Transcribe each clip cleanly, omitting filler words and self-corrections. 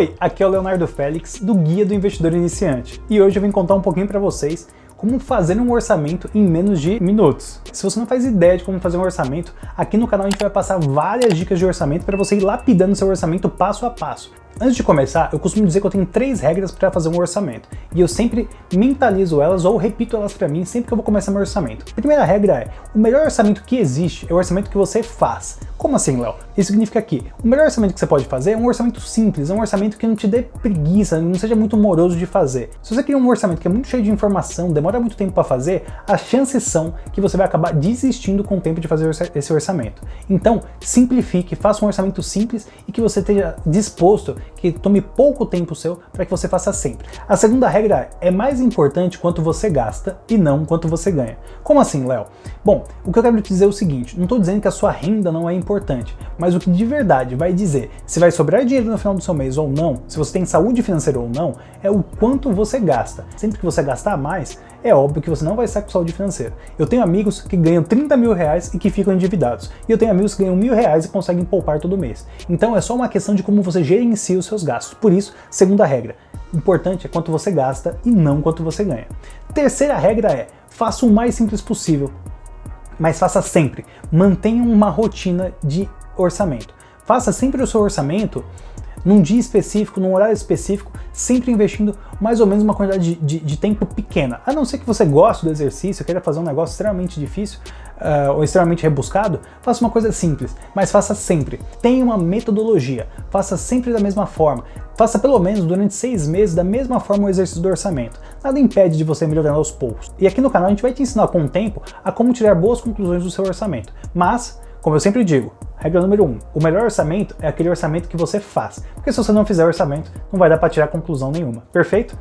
Oi, aqui é o Leonardo Félix, do Guia do Investidor Iniciante, e hoje eu vim contar um pouquinho para vocês como fazer um orçamento em menos de minutos. Se você não faz ideia de como fazer um orçamento, aqui no canal a gente vai passar várias dicas de orçamento para você ir lapidando seu orçamento passo a passo. Antes de começar, eu costumo dizer que eu tenho 3 regras para fazer um orçamento, e eu sempre mentalizo elas ou repito elas para mim sempre que eu vou começar meu orçamento. A primeira regra é, o melhor orçamento que existe é o orçamento que você faz. Como assim, Léo? Isso significa que o melhor orçamento que você pode fazer é um orçamento simples, é um orçamento que não te dê preguiça, não seja muito moroso de fazer. Se você cria um orçamento que é muito cheio de informação, demora muito tempo para fazer, as chances são que você vai acabar desistindo com o tempo de fazer esse orçamento. Então, simplifique, faça um orçamento simples e que você esteja disposto, que tome pouco tempo seu para que você faça sempre. A segunda regra é mais importante quanto você gasta e não quanto você ganha. Como assim, Léo? Bom, o que eu quero te dizer é o seguinte, não estou dizendo que a sua renda não é importante, mas o que de verdade vai dizer se vai sobrar dinheiro no final do seu mês ou não, se você tem saúde financeira ou não, é o quanto você gasta. Sempre que você gastar mais, é óbvio que você não vai estar com saúde financeira. Eu tenho amigos que ganham 30 mil reais e que ficam endividados. E eu tenho amigos que ganham 1.000 reais e conseguem poupar todo mês. Então é só uma questão de como você gerencia os seus gastos. Por isso, segunda regra, importante é quanto você gasta e não quanto você ganha. Terceira regra é, faça o mais simples possível, mas faça sempre. Mantenha uma rotina de orçamento. Faça sempre o seu orçamento num dia específico, num horário específico, sempre investindo mais ou menos uma quantidade de tempo pequena. A não ser que você goste do exercício, queira fazer um negócio extremamente difícil ou extremamente rebuscado, faça uma coisa simples, mas faça sempre. Tenha uma metodologia, faça sempre da mesma forma. Faça pelo menos durante 6 meses da mesma forma o exercício do orçamento. Nada impede de você melhorar aos poucos. E aqui no canal a gente vai te ensinar com o tempo a como tirar boas conclusões do seu orçamento. Mas, como eu sempre digo, regra número 1, o melhor orçamento é aquele orçamento que você faz, porque se você não fizer orçamento, não vai dar para tirar conclusão nenhuma, perfeito?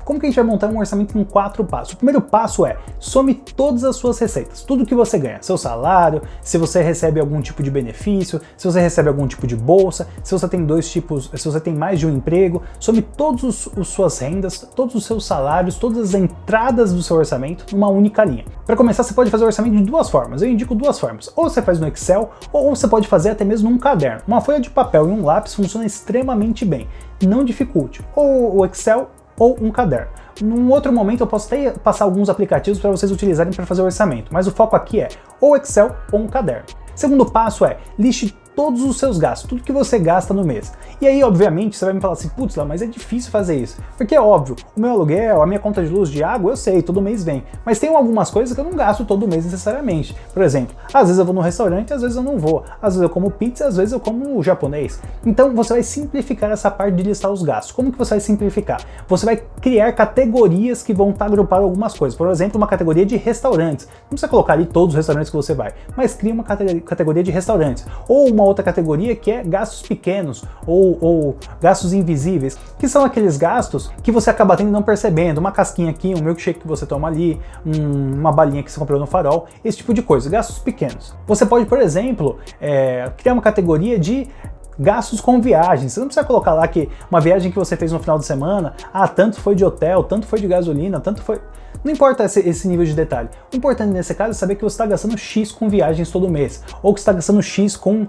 Como que a gente vai montar um orçamento em 4 passos? O primeiro passo é, some todas as suas receitas, tudo que você ganha, seu salário, se você recebe algum tipo de benefício, se você recebe algum tipo de bolsa, se você tem se você tem mais de um emprego, some todas as suas rendas, todos os seus salários, todas as entradas do seu orçamento numa única linha. Para começar, você pode fazer o orçamento de 2 formas, eu indico 2 formas, ou você faz no Excel, ou você pode fazer até mesmo num caderno. Uma folha de papel e um lápis funciona extremamente bem, não dificulte, ou o Excel ou um caderno. Num outro momento eu posso até passar alguns aplicativos para vocês utilizarem para fazer o orçamento, mas o foco aqui é ou Excel ou um caderno. Segundo passo é, liste todos os seus gastos, tudo que você gasta no mês. E aí, obviamente, você vai me falar assim, putz, lá, mas é difícil fazer isso. Porque é óbvio, o meu aluguel, a minha conta de luz, de água, eu sei, todo mês vem. Mas tem algumas coisas que eu não gasto todo mês necessariamente. Por exemplo, às vezes eu vou no restaurante, às vezes eu não vou. Às vezes eu como pizza, às vezes eu como japonês. Então você vai simplificar essa parte de listar os gastos. Como que você vai simplificar? Você vai criar categorias que vão estar agrupadas algumas coisas. Por exemplo, uma categoria de restaurantes. Não precisa colocar ali todos os restaurantes que você vai, mas cria uma categoria de restaurantes. Ou uma outra categoria que é gastos pequenos ou gastos invisíveis, que são aqueles gastos que você acaba tendo e não percebendo, uma casquinha aqui, um milkshake que você toma ali, uma balinha que você comprou no farol, esse tipo de coisa, gastos pequenos. Você pode, por exemplo, criar uma categoria de gastos com viagens. Você não precisa colocar lá que uma viagem que você fez no final de semana, tanto foi de hotel, tanto foi de gasolina, tanto foi... Não importa esse nível de detalhe. O importante nesse caso é saber que você está gastando X com viagens todo mês, ou que você está gastando X com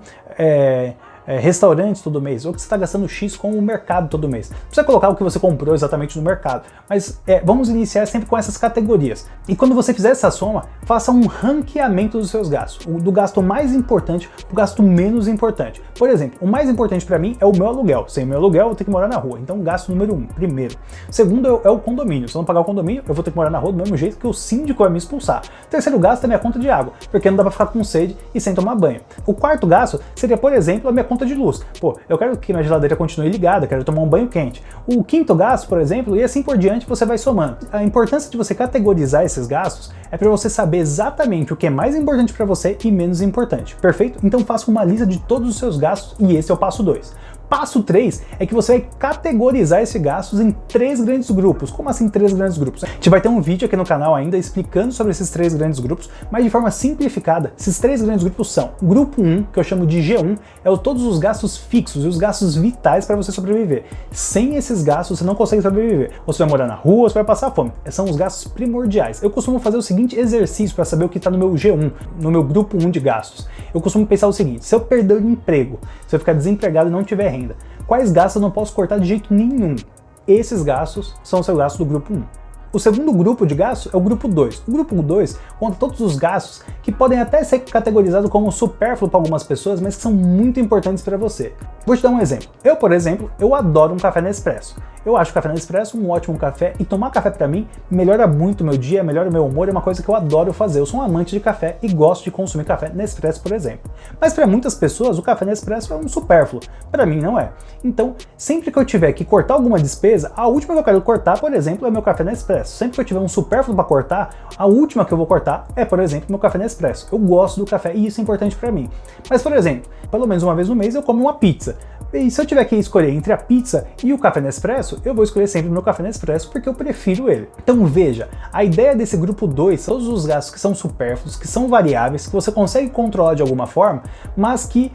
restaurantes todo mês, ou que você está gastando X com o mercado todo mês. Não precisa colocar o que você comprou exatamente no mercado, mas vamos iniciar sempre com essas categorias. E quando você fizer essa soma, faça um ranqueamento dos seus gastos, do gasto mais importante para o gasto menos importante. Por exemplo, o mais importante para mim é o meu aluguel. Sem o meu aluguel, eu vou ter que morar na rua. Então, gasto número 1, primeiro. Segundo é o condomínio. Se eu não pagar o condomínio, eu vou ter que morar na rua do mesmo jeito que o síndico vai me expulsar. Terceiro gasto é a minha conta de água, porque não dá para ficar com sede e sem tomar banho. O quarto gasto seria, por exemplo, a minha conta de luz. Pô, eu quero que minha geladeira continue ligada, quero tomar um banho quente. O quinto gasto, por exemplo, e assim por diante você vai somando. A importância de você categorizar esses gastos é para você saber exatamente o que é mais importante para você e menos importante, perfeito? Então faça uma lista de todos os seus gastos e esse é o passo 2. Passo 3 é que você vai categorizar esses gastos em 3 grandes grupos. Como assim 3 grandes grupos? A gente vai ter um vídeo aqui no canal ainda explicando sobre esses 3 grandes grupos, mas de forma simplificada. Esses 3 grandes grupos são: grupo 1, que eu chamo de G1, é todos os gastos fixos e os gastos vitais para você sobreviver. Sem esses gastos você não consegue sobreviver. Você vai morar na rua, você vai passar fome. São os gastos primordiais. Eu costumo fazer o seguinte exercício para saber o que está no meu G1, no meu grupo 1 de gastos. Eu costumo pensar o seguinte: se eu perder o emprego, se eu ficar desempregado e não tiver renda, renda. Quais gastos eu não posso cortar de jeito nenhum? Esses gastos são o seu gasto do grupo 1. O segundo grupo de gastos é o grupo 2. O grupo 2 conta todos os gastos que podem até ser categorizados como supérfluo para algumas pessoas, mas que são muito importantes para você. Vou te dar um exemplo. Eu, por exemplo, eu adoro um café Nespresso. Eu acho o café Nespresso um ótimo café e tomar café para mim melhora muito o meu dia, melhora o meu humor, é uma coisa que eu adoro fazer. Eu sou um amante de café e gosto de consumir café Nespresso, por exemplo. Mas para muitas pessoas o café Nespresso é um supérfluo. Para mim não é. Então, sempre que eu tiver que cortar alguma despesa, a última que eu quero cortar, por exemplo, é o meu café Nespresso. Sempre que eu tiver um supérfluo para cortar, a última que eu vou cortar é, por exemplo, meu café Nespresso. Eu gosto do café e isso é importante para mim. Mas, por exemplo, pelo menos uma vez no mês eu como uma pizza. E se eu tiver que escolher entre a pizza e o café Nespresso, eu vou escolher sempre o meu café Nespresso porque eu prefiro ele. Então veja, a ideia desse grupo 2 são todos os gastos que são supérfluos, que são variáveis, que você consegue controlar de alguma forma, mas que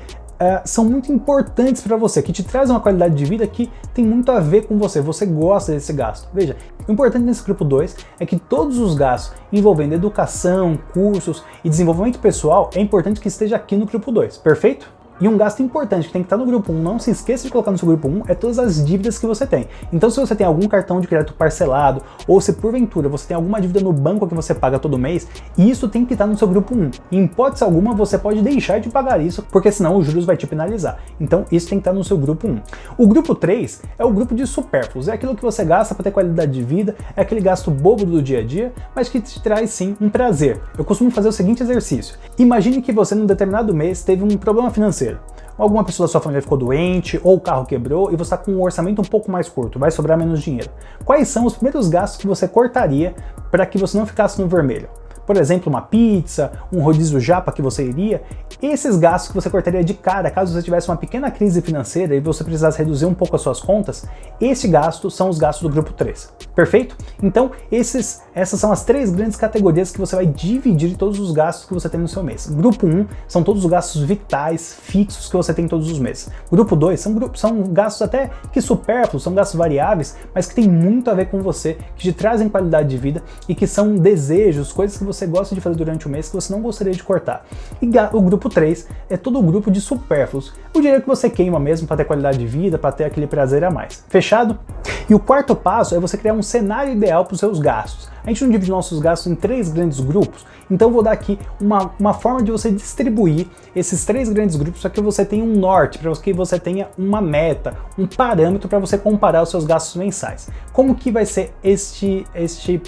são muito importantes para você, que te trazem uma qualidade de vida que tem muito a ver com você gosta desse gasto. Veja, o importante nesse grupo 2 é que todos os gastos envolvendo educação, cursos e desenvolvimento pessoal é importante que esteja aqui no grupo 2, perfeito? E um gasto importante que tem que estar no grupo 1, não se esqueça de colocar no seu grupo 1, é todas as dívidas que você tem. Então se você tem algum cartão de crédito parcelado, ou se porventura você tem alguma dívida no banco que você paga todo mês, isso tem que estar no seu grupo 1. Em hipótese alguma você pode deixar de pagar isso, porque senão os juros vai te penalizar. Então isso tem que estar no seu grupo 1. O grupo 3 é o grupo de supérfluos, é aquilo que você gasta para ter qualidade de vida, é aquele gasto bobo do dia a dia, mas que te traz sim um prazer. Eu costumo fazer o seguinte exercício. Imagine que você num determinado mês teve um problema financeiro. Alguma pessoa da sua família ficou doente, ou o carro quebrou, e você está com um orçamento um pouco mais curto, vai sobrar menos dinheiro. Quais são os primeiros gastos que você cortaria para que você não ficasse no vermelho? Por exemplo, uma pizza, um rodízio japa que você iria, esses gastos que você cortaria de cara, caso você tivesse uma pequena crise financeira e você precisasse reduzir um pouco as suas contas, esse gasto são os gastos do grupo 3. Perfeito? Então, essas são as 3 grandes categorias que você vai dividir todos os gastos que você tem no seu mês. Grupo 1 são todos os gastos vitais, fixos que você tem todos os meses. Grupo 2 são gastos até que supérfluos, são gastos variáveis, mas que tem muito a ver com você, que te trazem qualidade de vida e que são desejos, coisas que você gosta de fazer durante o mês que você não gostaria de cortar. E o grupo 3 é todo o grupo de supérfluos, o dinheiro que você queima mesmo para ter qualidade de vida, para ter aquele prazer a mais. Fechado? E o quarto passo é você criar um cenário ideal para os seus gastos. A gente não divide nossos gastos em 3 grandes grupos, então eu vou dar aqui uma forma de você distribuir esses 3 grandes grupos para que você tenha um norte, para que você tenha uma meta, um parâmetro para você comparar os seus gastos mensais. Como que vai ser este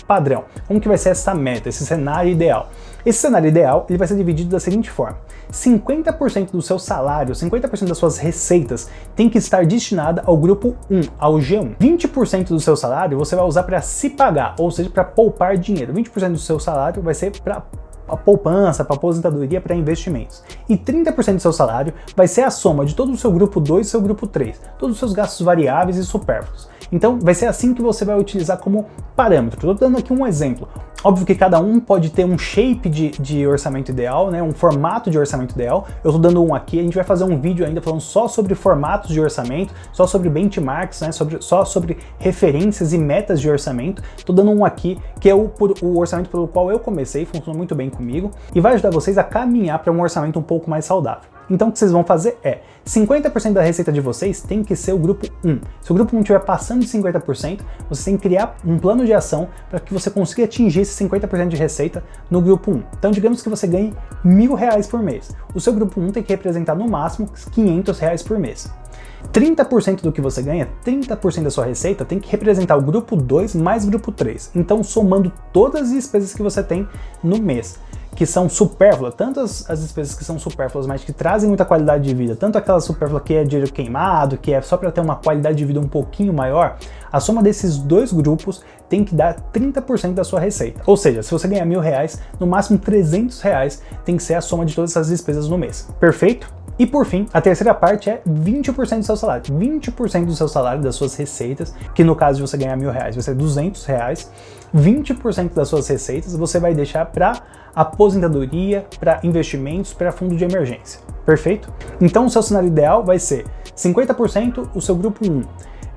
padrão? Como que vai ser essa meta, esse cenário ideal? Esse cenário ideal ele vai ser dividido da seguinte forma: 50% do seu salário, 50% das suas receitas tem que estar destinada ao grupo 1, ao G1. 20% do seu salário você vai usar para se pagar, ou seja, para poupar dinheiro. 20% do seu salário vai ser para a poupança, para aposentadoria, para investimentos. E 30% do seu salário vai ser a soma de todo o seu grupo 2 e seu grupo 3, todos os seus gastos variáveis e supérfluos. Então vai ser assim que você vai utilizar como parâmetro. Estou dando aqui um exemplo. Óbvio que cada um pode ter um shape de orçamento ideal, né? Um formato de orçamento ideal. Eu estou dando um aqui, a gente vai fazer um vídeo ainda falando só sobre formatos de orçamento, só sobre benchmarks, né? Só sobre referências e metas de orçamento. Estou dando um aqui, que é o orçamento pelo qual eu comecei, funciona muito bem comigo, e vai ajudar vocês a caminhar para um orçamento um pouco mais saudável. Então o que vocês vão fazer é, 50% da receita de vocês tem que ser o grupo 1. Se o grupo 1 estiver passando de 50%, você tem que criar um plano de ação para que você consiga atingir esse 50% de receita no grupo 1. Então digamos que você ganhe R$1.000 por mês. O seu grupo 1 tem que representar no máximo R$500 por mês. 30% do que você ganha, 30% da sua receita tem que representar o grupo 2 mais o grupo 3. Então somando todas as despesas que você tem no mês, que são supérfluas, tanto as despesas que são supérfluas, mas que trazem muita qualidade de vida, tanto aquela supérflua que é dinheiro queimado, que é só para ter uma qualidade de vida um pouquinho maior, a soma desses 2 grupos tem que dar 30% da sua receita. Ou seja, se você ganhar R$1.000, no máximo R$300 tem que ser a soma de todas essas despesas no mês. Perfeito? E por fim, a terceira parte é 20% do seu salário. 20% do seu salário, das suas receitas, que no caso de você ganhar R$1.000 vai ser R$200, 20% das suas receitas você vai deixar para aposentadoria, para investimentos, para fundo de emergência. Perfeito? Então o seu cenário ideal vai ser 50% o seu grupo 1,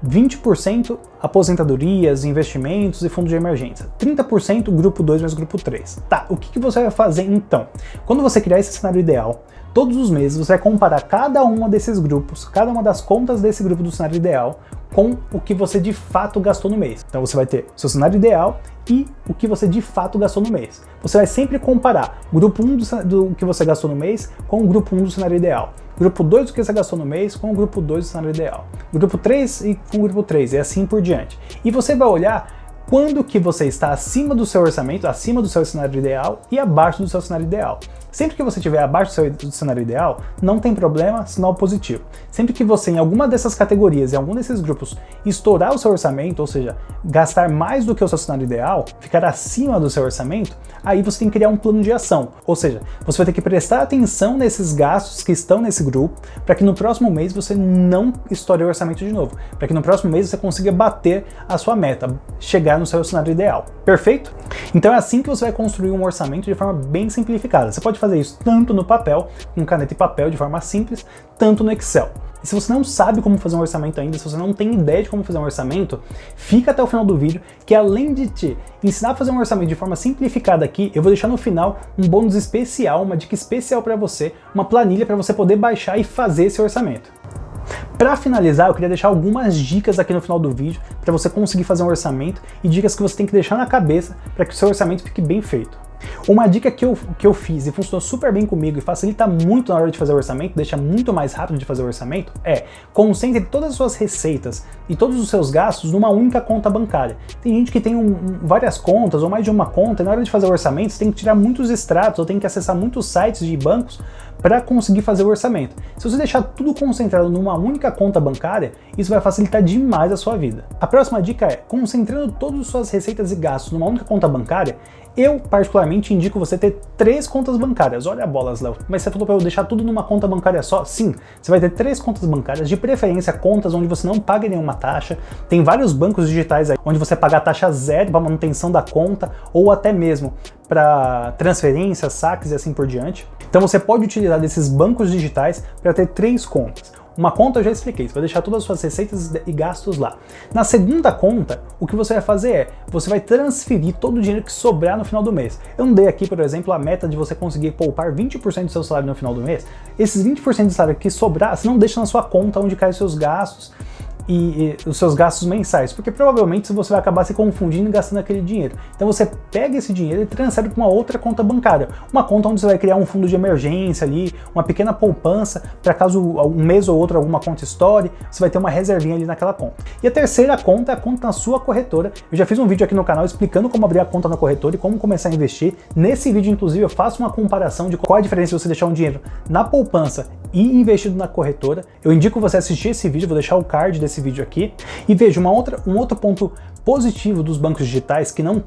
20% aposentadorias, investimentos e fundos de emergência. 30% grupo 2 mais grupo 3. Tá, o que você vai fazer então? Quando você criar esse cenário ideal, todos os meses você vai comparar cada uma desses grupos, cada uma das contas desse grupo do cenário ideal, com o que você de fato gastou no mês. Então você vai ter seu cenário ideal e o que você de fato gastou no mês. Você vai sempre comparar o grupo 1 do que você gastou no mês com o grupo 1 do cenário ideal. Grupo 2 do que você gastou no mês com o grupo 2 do cenário ideal. Grupo 3 e com o grupo 3 e assim por diante. E você vai olhar quando que você está acima do seu orçamento, acima do seu cenário ideal e abaixo do seu cenário ideal. Sempre que você estiver abaixo do cenário ideal, não tem problema, sinal positivo. Sempre que você, em alguma dessas categorias, em algum desses grupos, estourar o seu orçamento, ou seja, gastar mais do que o seu cenário ideal, ficar acima do seu orçamento, aí você tem que criar um plano de ação. Ou seja, você vai ter que prestar atenção nesses gastos que estão nesse grupo, para que no próximo mês você não estoure o orçamento de novo. Para que no próximo mês você consiga bater a sua meta, chegar no seu cenário ideal. Perfeito? Então é assim que você vai construir um orçamento de forma bem simplificada. Você pode fazer isso tanto no papel, com caneta e papel de forma simples, tanto no Excel. E se você não sabe como fazer um orçamento ainda, se você não tem ideia de como fazer um orçamento, fica até o final do vídeo, que além de te ensinar a fazer um orçamento de forma simplificada aqui, eu vou deixar no final um bônus especial, uma dica especial para você, uma planilha para você poder baixar e fazer esse orçamento. Para finalizar, eu queria deixar algumas dicas aqui no final do vídeo para você conseguir fazer um orçamento e dicas que você tem que deixar na cabeça para que o seu orçamento fique bem feito. Uma dica que eu fiz e funcionou super bem comigo e facilita muito na hora de fazer o orçamento, deixa muito mais rápido de fazer o orçamento, é concentre todas as suas receitas e todos os seus gastos numa única conta bancária. Tem gente que tem várias contas ou mais de uma conta e na hora de fazer o orçamento você tem que tirar muitos extratos ou tem que acessar muitos sites de bancos para conseguir fazer o orçamento. Se você deixar tudo concentrado numa única conta bancária, isso vai facilitar demais a sua vida. A próxima dica é, concentrando todas as suas receitas e gastos numa única conta bancária, eu particularmente indico você ter 3 contas bancárias. Olha a bolas, Léo, mas você falou para eu deixar tudo numa conta bancária só? Sim, você vai ter 3 contas bancárias, de preferência contas onde você não paga nenhuma taxa. Tem vários bancos digitais aí onde você paga taxa zero para manutenção da conta ou até mesmo para transferências, saques e assim por diante. Então você pode utilizar desses bancos digitais para ter 3 contas. Uma conta eu já expliquei, você vai deixar todas as suas receitas e gastos lá. Na segunda conta, o que você vai fazer é, você vai transferir todo o dinheiro que sobrar no final do mês. Eu não dei aqui, por exemplo, a meta de você conseguir poupar 20% do seu salário no final do mês. Esses 20% do salário que sobrar, você não deixa na sua conta onde caem os seus gastos e os seus gastos mensais, porque provavelmente você vai acabar se confundindo e gastando aquele dinheiro. Então você pega esse dinheiro e transfere para uma outra conta bancária, uma conta onde você vai criar um fundo de emergência ali, uma pequena poupança, para caso um mês ou outro alguma conta estoure, você vai ter uma reservinha ali naquela conta. E a terceira conta é a conta na sua corretora. Eu já fiz um vídeo aqui no canal explicando como abrir a conta na corretora e como começar a investir. Nesse vídeo, inclusive, eu faço uma comparação de qual a diferença de você deixar um dinheiro na poupança e investido na corretora. Eu indico você assistir esse vídeo, vou deixar o card desse vídeo aqui. E veja, um outro ponto positivo dos bancos digitais que não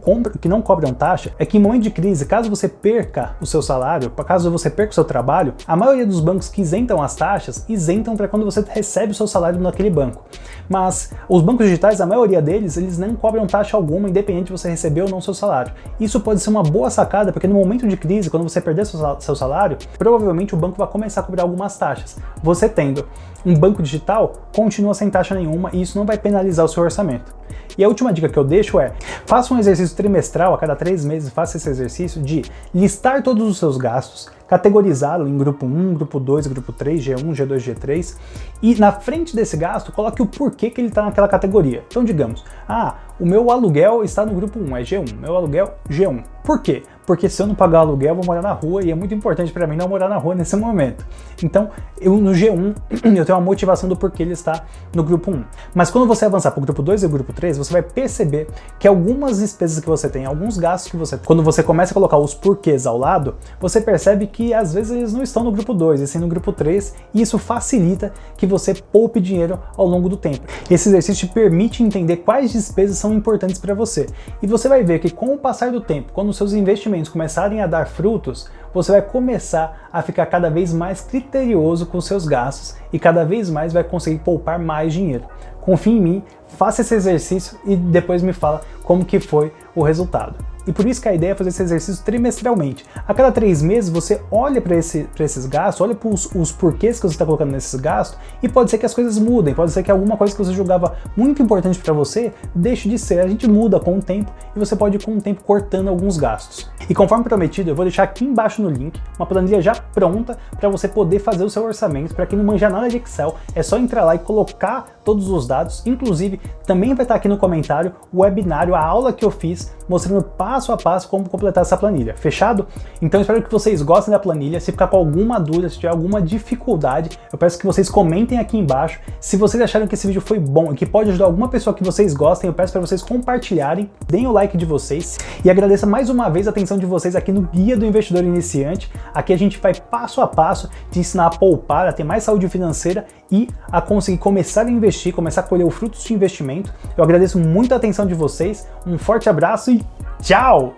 cobram taxa é que em momento de crise, caso você perca o seu salário, caso você perca o seu trabalho, a maioria dos bancos que isentam as taxas, isentam para quando você recebe o seu salário naquele banco. Mas os bancos digitais, a maioria deles, eles não cobram taxa alguma, independente de você receber ou não seu salário. Isso pode ser uma boa sacada, porque no momento de crise, quando você perder seu salário, provavelmente o banco vai começar a cobrar algumas taxas. Você tendo um banco digital, continua sem taxa nenhuma e isso não vai penalizar o seu orçamento. E a última dica que eu deixo é, faça um exercício trimestral, a cada 3 meses faça esse exercício de listar todos os seus gastos, categorizá-lo em grupo 1, grupo 2, grupo 3, G1, G2, G3, e na frente desse gasto coloque o porquê que ele está naquela categoria. Então digamos, o meu aluguel está no grupo 1, é G1, meu aluguel G1. Por quê? Porque se eu não pagar aluguel, eu vou morar na rua e é muito importante para mim não morar na rua nesse momento. Então, no G1, eu tenho uma motivação do porquê ele está no grupo 1. Mas quando você avançar para o grupo 2 e o grupo 3, você vai perceber que algumas despesas que você tem, alguns gastos que você tem, quando você começa a colocar os porquês ao lado, você percebe que às vezes eles não estão no grupo 2, e sim no grupo 3, e isso facilita que você poupe dinheiro ao longo do tempo. Esse exercício te permite entender quais despesas são importantes para você. E você vai ver que com o passar do tempo, quando os seus investimentos começarem a dar frutos, você vai começar a ficar cada vez mais criterioso com os seus gastos e cada vez mais vai conseguir poupar mais dinheiro. Confie em mim, faça esse exercício e depois me fala como que foi o resultado. E por isso que a ideia é fazer esse exercício trimestralmente. A cada 3 meses você olha para esses gastos, olha para os porquês que você está colocando nesses gastos, e pode ser que as coisas mudem, pode ser que alguma coisa que você julgava muito importante para você deixe de ser. A gente muda com o tempo e você pode com o tempo cortando alguns gastos. E conforme prometido, eu vou deixar aqui embaixo no link uma planilha já pronta para você poder fazer o seu orçamento. Para quem não manja nada de Excel, é só entrar lá e colocar todos os dados. Inclusive, também vai estar aqui no comentário o webinário, a aula que eu fiz, mostrando passo a passo como completar essa planilha. Fechado? Então espero que vocês gostem da planilha. Se ficar com alguma dúvida, se tiver alguma dificuldade, eu peço que vocês comentem aqui embaixo. Se vocês acharam que esse vídeo foi bom e que pode ajudar alguma pessoa que vocês gostem, eu peço para vocês compartilharem, deem o like de vocês e agradeço mais uma vez a atenção de vocês aqui no Guia do Investidor Iniciante. Aqui a gente vai passo a passo te ensinar a poupar, a ter mais saúde financeira e a conseguir começar a investir, começar a colher os frutos de investimento. Eu agradeço muito a atenção de vocês, um forte abraço e tchau!